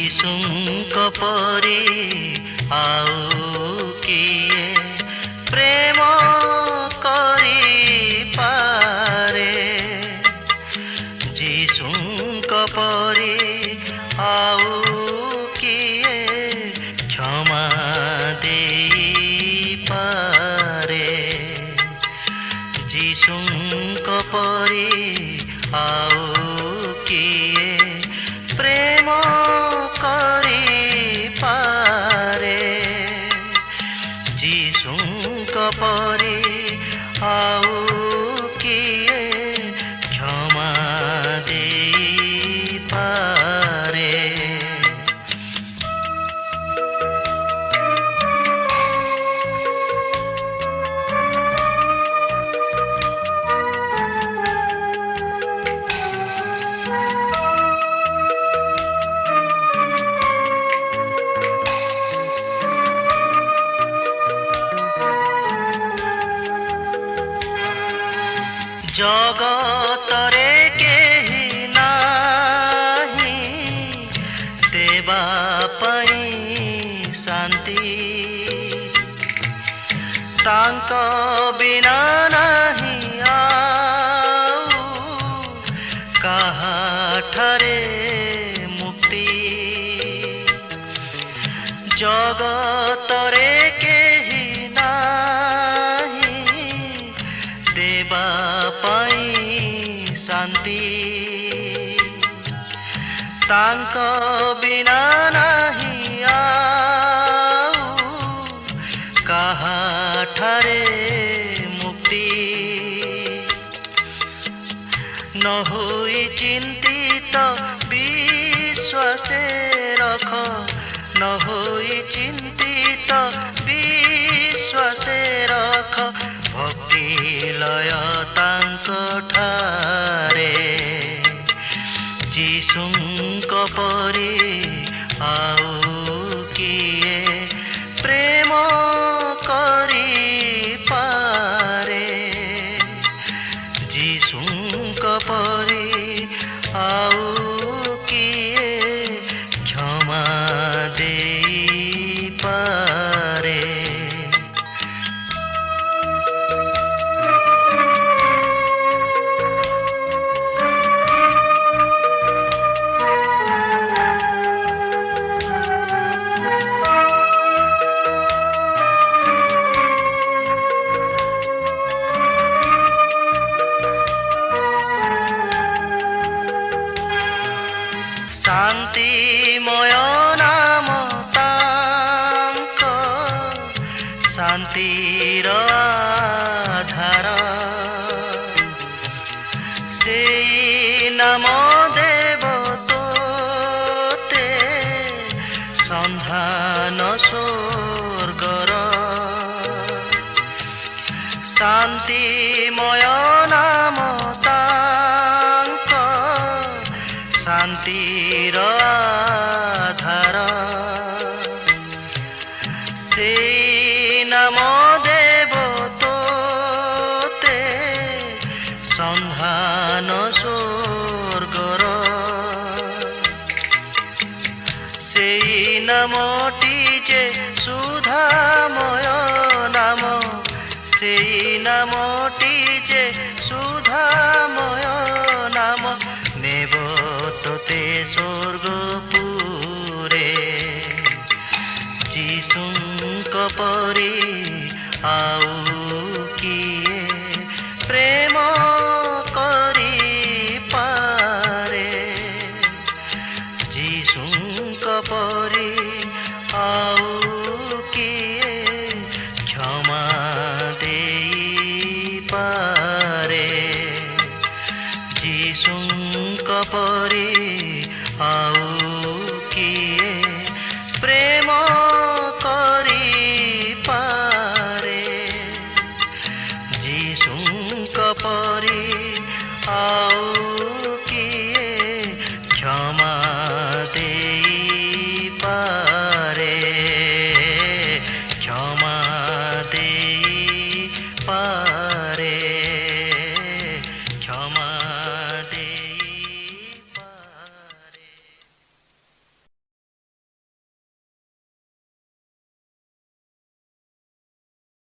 जीशुंक परी आउ किए प्रेम करी पारे। जीशुंक परी आउ किए क्षमा देई पारे। जीशुंक परी आउ किए प्रेम करी पारे। जीशुंक परी आउ किए क्षमा देई पारे। जगतरे केही नाही देवा पई शांति। तांक बिना नहीं आउ काहाठरे मुक्ति। जगतरे केही नाही देवा पाई शांति। तांक बिना नहीं आउ काहाठरे मुक्ति। न होई चिंतित विश्वासे रख। न होई चिंतित विश्वासे रख। भक्ति लय तांक ठारे। जीशुंक परी आउ किए प्रेम करी पारे। जीशुंक परी आउ किए क्षमा देई पारे। शांतिमय नाम तांक शांतिर आधार। सेई नाम देव तोते संधान स्वर्गर। शांतिमय नाम तांक शांतिर आधार। सेई नाम देव तोते संधान स्वर्गर। सेई नामटी जे सुधामय नाम। सेई नामटी जे सुधामय नाम। नेब तोते स्वर्गपुरे। जीशुंक परी आउ किए प्रेम करी पारे। जीशुंक परी आउ किए क्षमा देई पारे। जीशुंक परी आउ किए प्रेम करी पारे। जीशुंक परी आउ किए क्षमा देई पारे।